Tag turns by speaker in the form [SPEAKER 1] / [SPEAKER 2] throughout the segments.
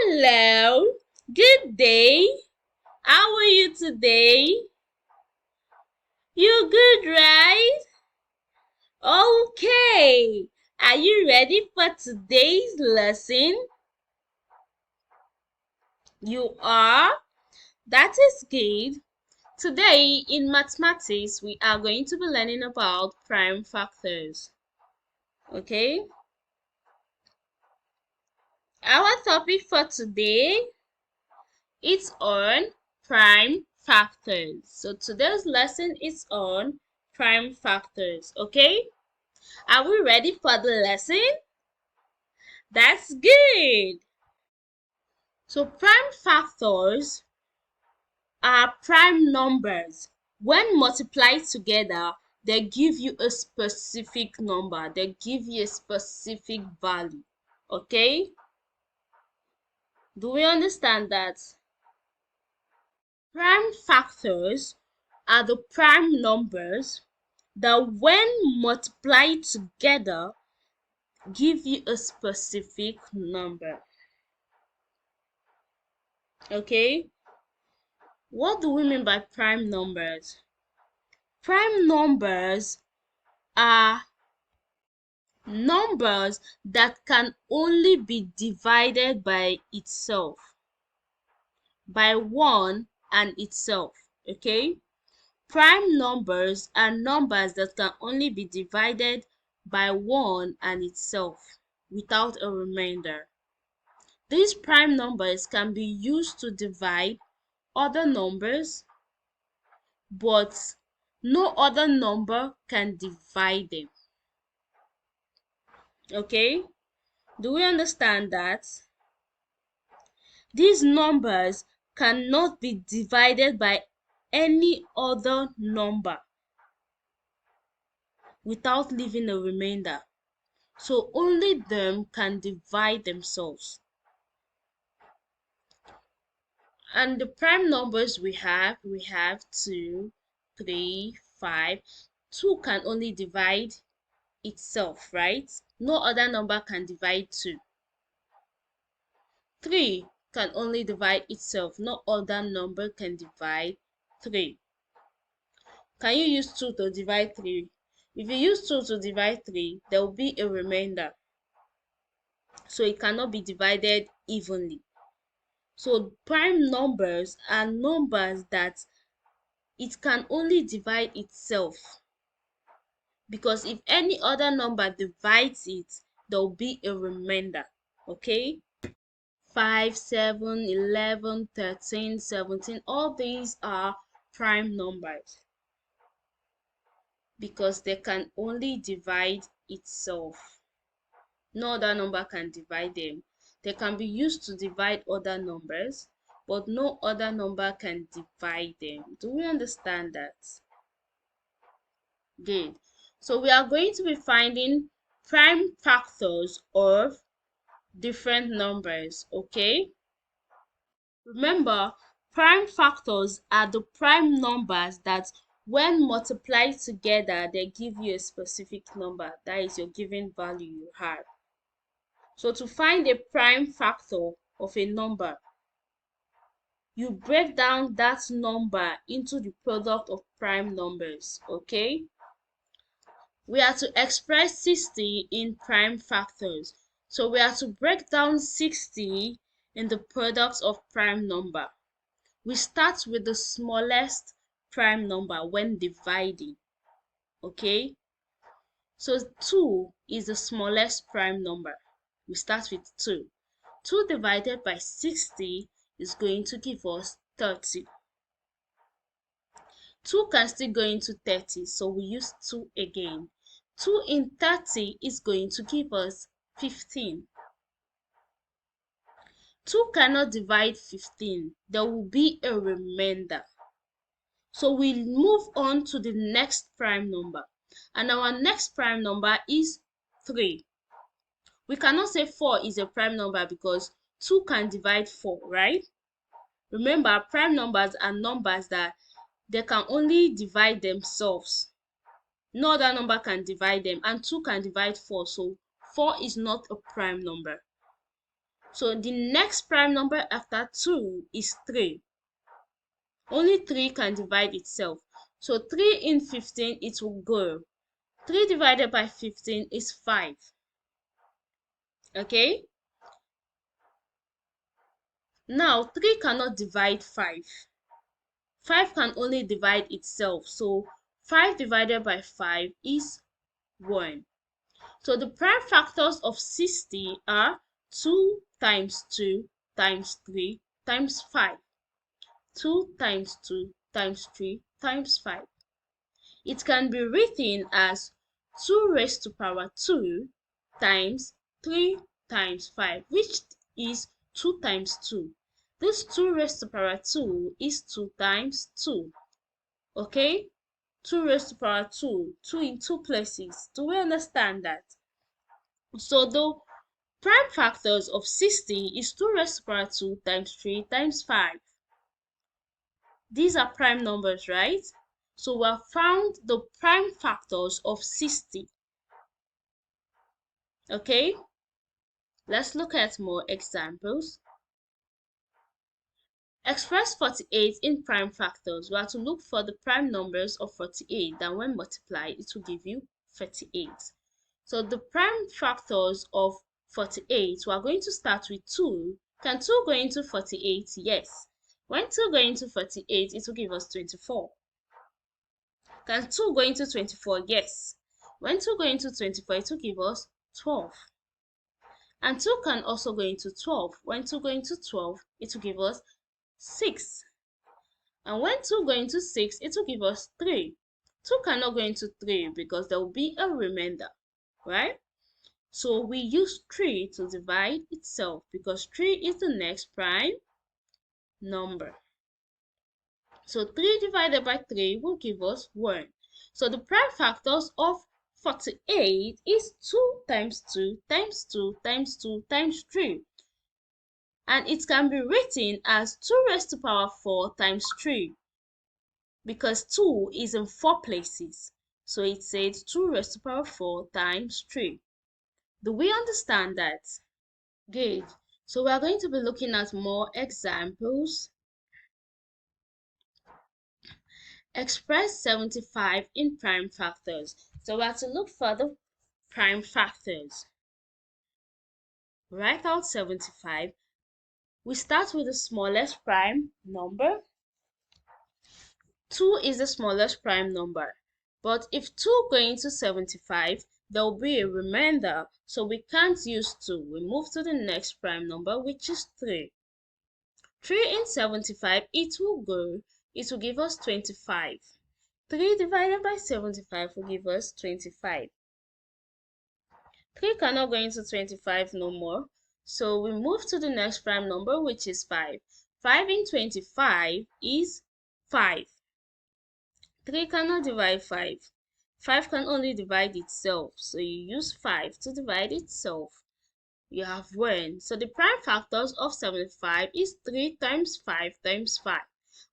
[SPEAKER 1] Hello, good day. How are you today? You good, right? Okay. Are you ready for today's lesson? You are? That is good. Today in mathematics, we are going to be learning about prime factors. Okay? Our topic for today is on prime factors. So today's lesson is on prime factors. Okay? Are we ready for the lesson? That's good. So prime factors are prime numbers. When multiplied together, they give you a specific number. They give you a specific value. Okay? Do we understand that? Prime factors are the prime numbers that when multiplied together give you a specific number. Okay? What do we mean by prime numbers? Prime numbers are numbers that can only be divided by itself, by one and itself. Okay? Prime numbers are numbers that can only be divided by one and itself without a remainder. These prime numbers can be used to divide other numbers, but no other number can divide them. Okay? Do we understand that? These numbers cannot be divided by any other number without leaving a remainder. So only them can divide themselves. And the prime numbers we have 2, 3, 5. 2 can only divide itself, right? No other number can divide 2. 3 can only divide itself. No other number can divide 3. Can you use 2 to divide 3? If you use 2 to divide 3, there will be a remainder. So it cannot be divided evenly. So prime numbers are numbers that it can only divide itself. Because if any other number divides it, there will be a remainder. Okay? 5, 7, 11, 13, 17, all these are prime numbers because they can only divide itself. No other number can divide them. They can be used to divide other numbers, but no other number can divide them. Do we understand that? Good. So we are going to be finding prime factors of different numbers, okay? Remember, prime factors are the prime numbers that when multiplied together, they give you a specific number. That is your given value you have. So to find a prime factor of a number, you break down that number into the product of prime numbers, okay? We are to express 60 in prime factors. So we are to break down 60 in the product of prime number. We start with the smallest prime number when dividing, okay? So 2 is the smallest prime number. We start with 2. 2 divided by 60 is going to give us 30. 2 can still go into 30, so we use 2 again. 2 in 30 is going to give us 15. 2 cannot divide 15. There will be a remainder. So we move on to the next prime number. And our next prime number is 3. We cannot say 4 is a prime number because 2 can divide 4, right? Remember, prime numbers are numbers that they can only divide themselves. No other number can divide them, and 2 can divide 4, so 4 is not a prime number. So the next prime number after 2 is 3. Only 3 can divide itself. So 3 in 15, it will go. 3 divided by 15 is 5. Okay? Now 3 cannot divide 5. 5 can only divide itself. So 5 divided by 5 is 1. So the prime factors of 60 are 2 times 2 times 3 times 5. 2 times 2 times 3 times 5. It can be written as 2 raised to power 2 times 3 times 5, which is 2 times 2. This 2 raised to power 2 is 2 times 2. Okay? 2 raised to power 2, 2 in 2 places. Do we understand that? So the prime factors of 60 is 2 raised to power 2 times 3 times 5. These are prime numbers, right? So we have found the prime factors of 60. Okay? Let's look at more examples. Express 48 in prime factors. We have to look for the prime numbers of 48, then when multiplied, it will give you 38. So the prime factors of 48, we are going to start with 2. Can 2 go into 48? Yes. When 2 go into 48, it will give us 24. Can 2 go into 24? Yes. When 2 go into 24, it will give us 12. And 2 can also go into 12. When 2 go into 12, it will give us 6. And when 2 go into 6, it will give us 3. 2 cannot go into 3 because there will be a remainder, right? So we use 3 to divide itself because 3 is the next prime number. So 3 divided by 3 will give us 1. So the prime factors of 48 is 2 times 2 times 2 times 2 times 3. And it can be written as 2 raised to power 4 times 3 because 2 is in 4 places. So it says 2 raised to power 4 times 3. Do we understand that? Good. So we are going to be looking at more examples. Express 75 in prime factors. So we have to look for the prime factors. Write out 75. We start with the smallest prime number. 2 is the smallest prime number. But if 2 go into 75, there will be a remainder. So we can't use 2. We move to the next prime number, which is 3. 3 in 75, it will give us 25. 3 divided by 75 will give us 25. 3 cannot go into 25 no more. So we move to the next prime number, which is 5. 5 in 25 is 5. 3 cannot divide 5. 5 can only divide itself. So you use 5 to divide itself. You have 1. So the prime factors of 75 is 3 times 5 times 5,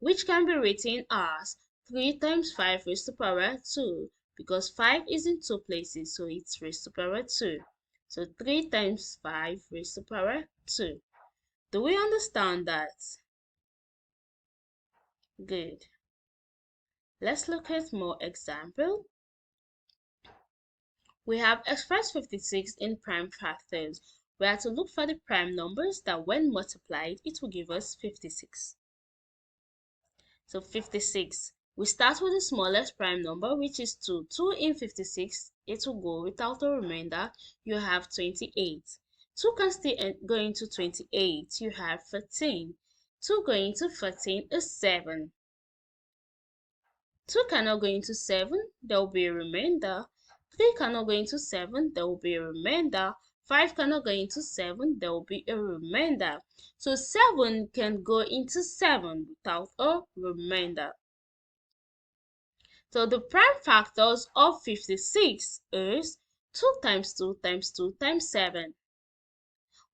[SPEAKER 1] which can be written as 3 times 5 raised to power 2, because 5 is in 2 places, so it's raised to power 2. So 3 times 5 raised to power 2. Do we understand that? Good. Let's look at more example. We have express 56 in prime factors. We have to look for the prime numbers that when multiplied, it will give us 56. So 56. We start with the smallest prime number, which is 2. 2 in 56, it will go without a remainder. You have 28. 2 can still go into 28. You have 13. 2 going into 13 is 7. 2 cannot go into 7. There will be a remainder. 3 cannot go into 7. There will be a remainder. 5 cannot go into 7. There will be a remainder. So 7 can go into 7 without a remainder. So the prime factors of 56 is 2 times 2 times 2 times 7,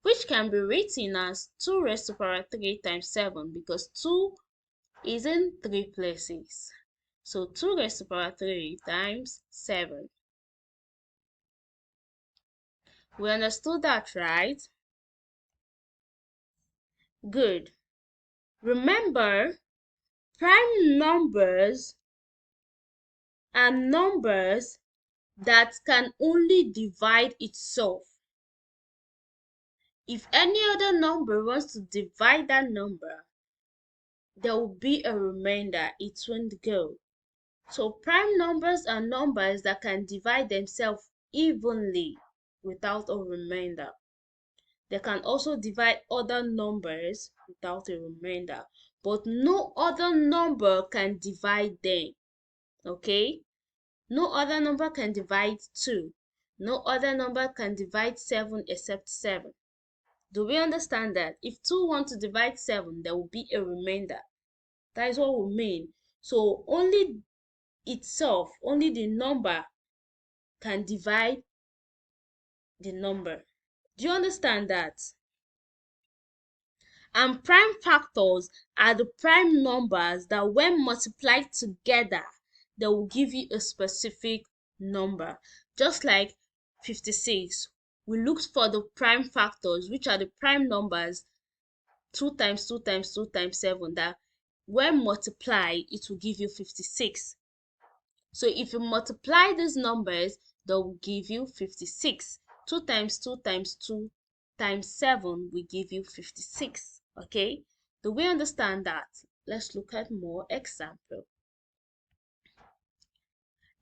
[SPEAKER 1] which can be written as 2 raised to power 3 times 7 because 2 is in 3 places. So 2 raised to power 3 times 7. We understood that, right? Good. Remember, prime numbers are numbers that can only divide itself. If any other number wants to divide that number, there will be a remainder. It won't go. So prime numbers are numbers that can divide themselves evenly without a remainder. They can also divide other numbers without a remainder, but no other number can divide them. Okay? No other number can divide 2. No other number can divide 7 except 7. Do we understand that? If 2 want to divide 7, there will be a remainder. That is what we mean. So only itself, only the number can divide the number. Do you understand that? And prime factors are the prime numbers that when multiplied together, they will give you a specific number. Just like 56, we looked for the prime factors, which are the prime numbers 2 times 2 times 2 times 7, that when multiplied, it will give you 56. So if you multiply these numbers, they will give you 56. 2 times 2 times 2 times 7 will give you 56. Okay? Do we understand that? Let's look at more example.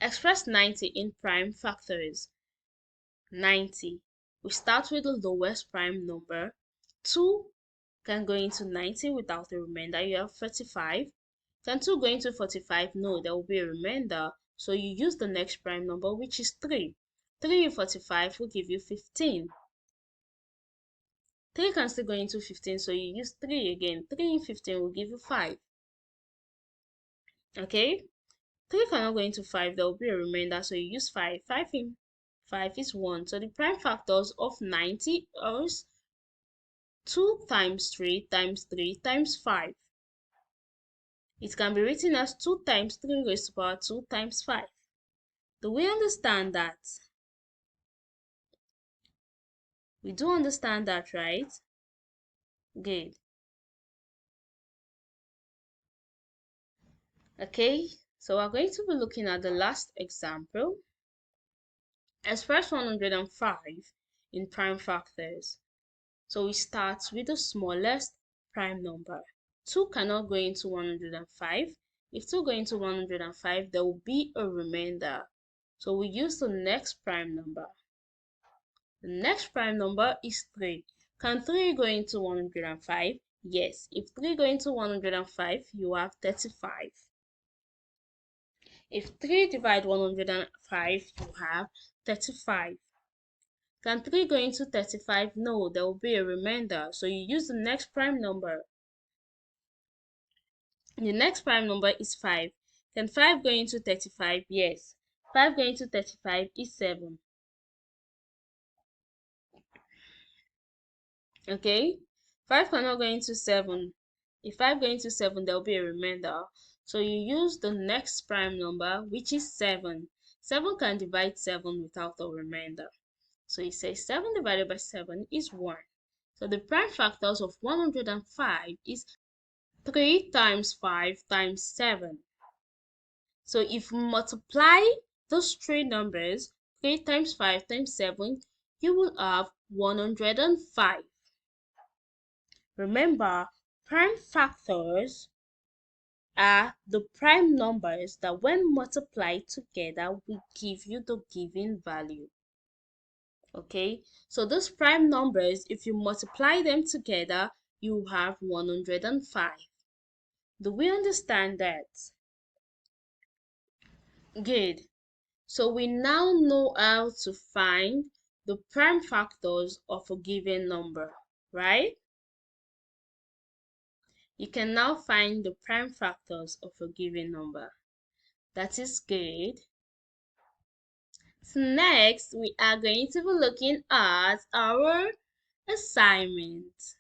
[SPEAKER 1] Express 90 in prime factors. 90. We start with the lowest prime number. 2 can go into 90 without a remainder. You have 35. Can 2 go into 45? No, there will be a remainder. So you use the next prime number, which is 3. 3 in 45 will give you 15. 3 can still go into 15, so you use 3 again. 3 in 15 will give you 5. Okay? 3 cannot go into 5, there will be a remainder, so you use 5. 5 in 5 is 1. So the prime factors of 90 is 2 times 3 times 3 times 5. It can be written as 2 times 3 raised to the power 2 times 5. Do we understand that? We do understand that, right? Good. Okay, so we're going to be looking at the last example. Express 105 in prime factors. So we start with the smallest prime number. 2 cannot go into 105. If 2 go into 105, there will be a remainder. So we use the next prime number. The next prime number is 3. Can 3 go into 105? Yes. If 3 go into 105, you have 35. If 3 divide 105, you have 35. Can 3 go into 35? No, there will be a remainder. So you use the next prime number. The next prime number is 5. Can 5 go into 35? Yes. 5 going to 35 is 7. Okay? 5 cannot go into 7. If 5 go into 7, there will be a remainder. So you use the next prime number, which is 7. 7 can divide 7 without a remainder. So you say 7 divided by 7 is 1. So the prime factors of 105 is 3 times 5 times 7. So if you multiply those three numbers, 3 times 5 times 7, you will have 105. Remember, prime factors are the prime numbers that when multiplied together will give you the given value. Okay, so those prime numbers, if you multiply them together, you have 105. Do we understand that? Good. So we now know how to find the prime factors of a given number, right? You can now find the prime factors of a given number. That is good. So next, we are going to be looking at our assignment.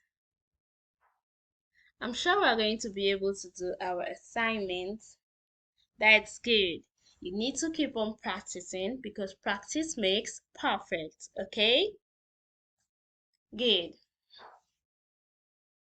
[SPEAKER 1] I'm sure we're going to be able to do our assignment. That's good. You need to keep on practicing because practice makes perfect, okay? Good.